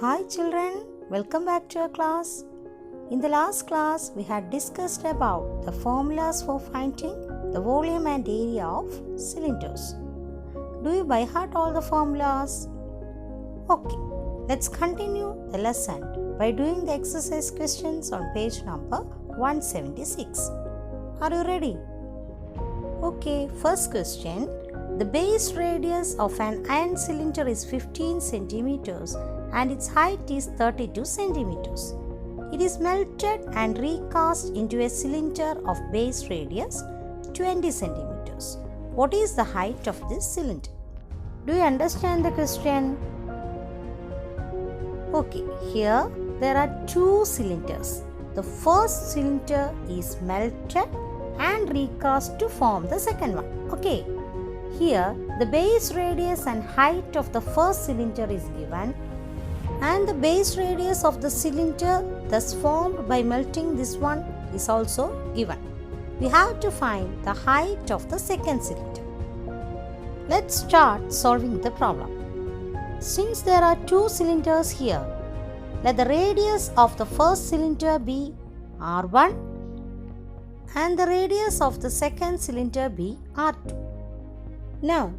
Hi children, welcome back to our class. In the last class, we had discussed about the formulas for finding the volume and area of cylinders. Do you by heart all the formulas? Okay, let's continue the lesson by doing the exercise questions on page number 176. Are you ready? Okay, first question. The base radius of an iron cylinder is 15 centimeters and its height is 32 centimeters. It is melted and recast into a cylinder of base radius 20 centimeters. What is the height of this cylinder? Do you understand the question? Okay, here there are two cylinders. The first cylinder is melted and recast to form the second one. Okay, here the base radius and height of the first cylinder is given, and the base radius of the cylinder thus formed by melting this one is also given. We have to find the height of the second cylinder. Let's start solving the problem. Since there are two cylinders here, let the radius of the first cylinder be R1 and the radius of the second cylinder be R2. Now,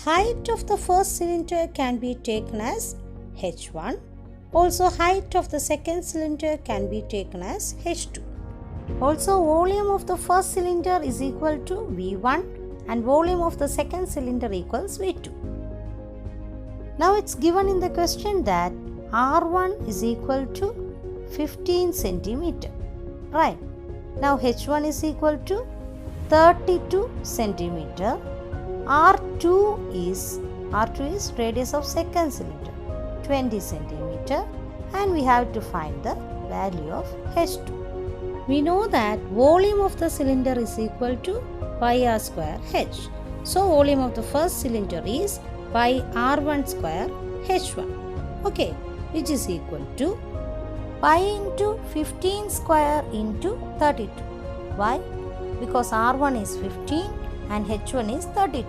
height of the first cylinder can be taken as H1. Also, height of the second cylinder can be taken as H2. Also, volume of the first cylinder is equal to V1 and volume of the second cylinder equals V2. Now, it's given in the question that R1 is equal to 15 centimeter. Right. Now, H1 is equal to 32 centimeter. R2 is radius of second cylinder, 20 centimeter, and we have to find the value of H2. We know that volume of the cylinder is equal to pi r square H. So volume of the first cylinder is pi r1 square H1. Okay, which is equal to pi into 15 square into 32. Why? Because r1 is 15 and H1 is 32,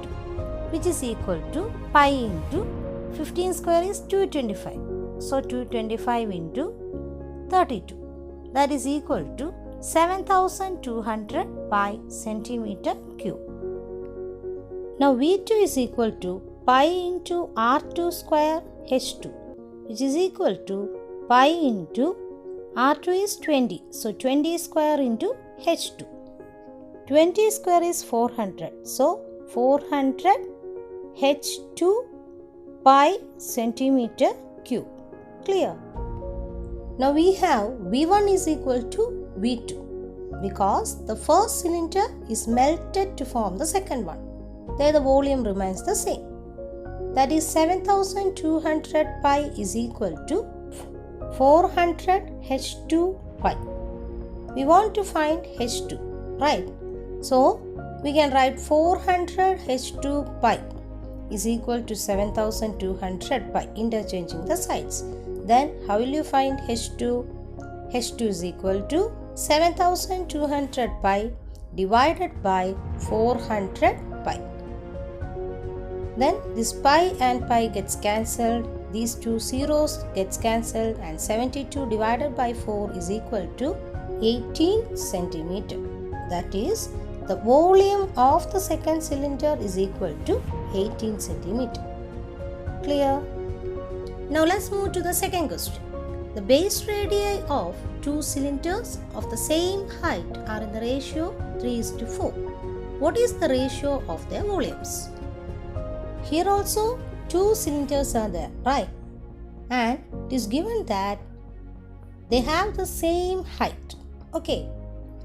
which is equal to pi into 15 square is 225. So 225 into 32. That is equal to 7200 pi centimeter cube. Now V2 is equal to pi into R2 square H2, which is equal to pi into R2 is 20. So 20 square into H2. 20 square is 400. So 400 H2 pi centimeter cube. Clear? Now we have V1 is equal to V2 because the first cylinder is melted to form the second one. There the volume remains the same. That is 7200 pi is equal to 400 H2 pi. We want to find H2, right? So we can write 400 H2 pi is equal to 7200 pi, interchanging the sides. Then how will you find H2? H2 is equal to 7200 pi divided by 400 pi. Then this pi and pi gets cancelled. These two zeros gets cancelled and 72 divided by 4 is equal to 18 centimeter. That is, the volume of the second cylinder is equal to 18 centimeter. Clear? Now let's move to the second question. The base radii of two cylinders of the same height are in the ratio 3:4. What is the ratio of their volumes? Here also two cylinders are there, right? And it is given that they have the same height. Okay.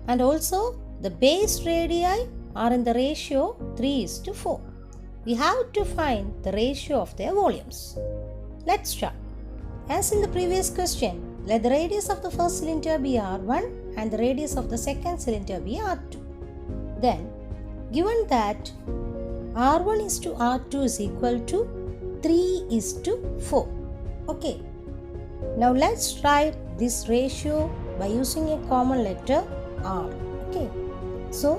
And also the base radii are in the ratio 3:4. We have to find the ratio of their volumes. Let's start. As in the previous question, let the radius of the first cylinder be R1 and the radius of the second cylinder be R2. Then, given that R1 is to R2 is equal to 3:4. Okay. Now let's write this ratio by using a common letter R. Okay. So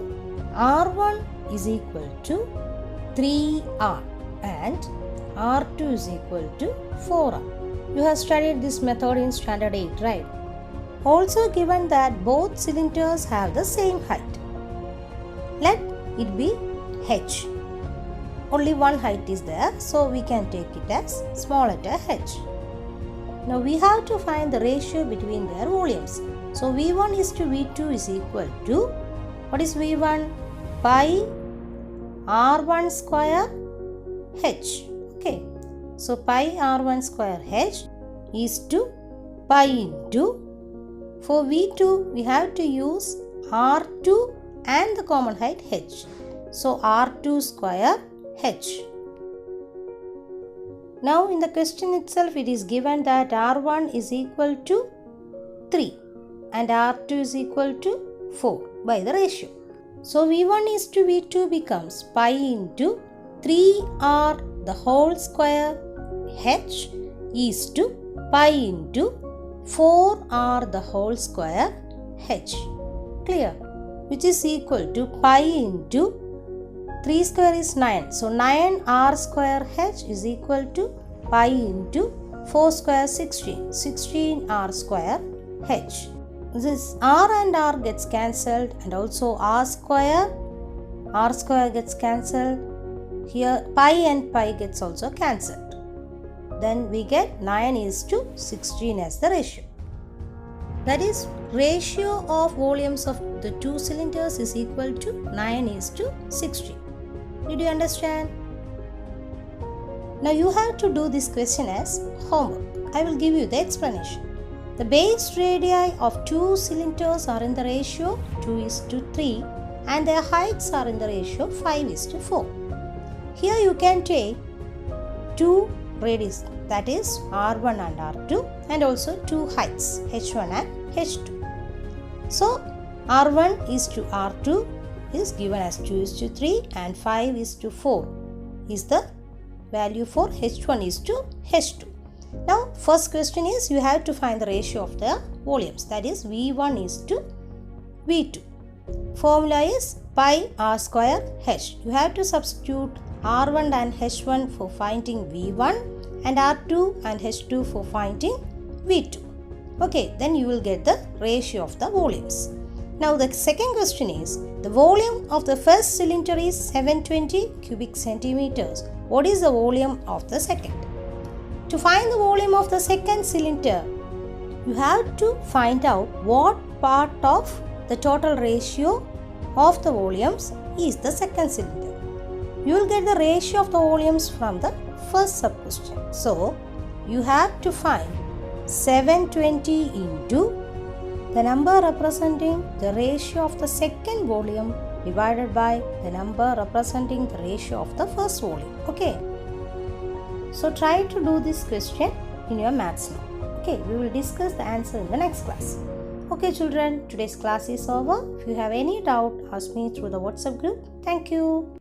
R1 is equal to 3R and R2 is equal to 4R. You have studied this method in standard 8, right? Also given that both cylinders have the same height. Let it be H. Only one height is there, so we can take it as small letter h. Now we have to find the ratio between their volumes. So V1 is to V2 is equal to, what is V1? Pi R1 square h. Okay. So pi R1 square h is to pi into, for V2 we have to use R2 and the common height h. So R2 square h. Now in the question itself it is given that R1 is equal to 3 and R2 is equal to 4 by the ratio. So V1 is to V2 becomes pi into 3R the whole square h is to pi into 4R the whole square h. Clear? Which is equal to pi into 3 square is 9. So 9R square h is equal to pi into 4 square 16. 16R square h. This R and R gets cancelled and also R square gets cancelled. Here pi and pi gets also cancelled. Then we get 9 is to 16 as the ratio. That is, ratio of volumes of the two cylinders is equal to 9 is to 16. Did you understand? Now you have to do this question as homework. I will give you the explanation. The base radii of two cylinders are in the ratio 2 is to 3 and their heights are in the ratio 5 is to 4. Here you can take two radius, that is R1 and R2, and also two heights H1 and H2. So R1 is to R2 is given as 2 is to 3 and 5 is to 4 is the value for H1 is to H2. Now first question is you have to find the ratio of the volumes, that is V1 is to V2. Formula is pi R square h. You have to substitute R1 and H1 for finding V1 and R2 and H2 for finding V2. Okay, then you will get the ratio of the volumes. Now the second question is, the volume of the first cylinder is 720 cubic centimeters. What is the volume of the second? To find the volume of the second cylinder, you have to find out what part of the total ratio of the volumes is the second cylinder. You will get the ratio of the volumes from the first sub-question. So, you have to find 720 into the number representing the ratio of the second volume divided by the number representing the ratio of the first volume. Okay. So try to do this question in your maths now. Okay, we will discuss the answer in the next class. Okay children, today's class is over. If you have any doubt, ask me through the WhatsApp group. Thank you.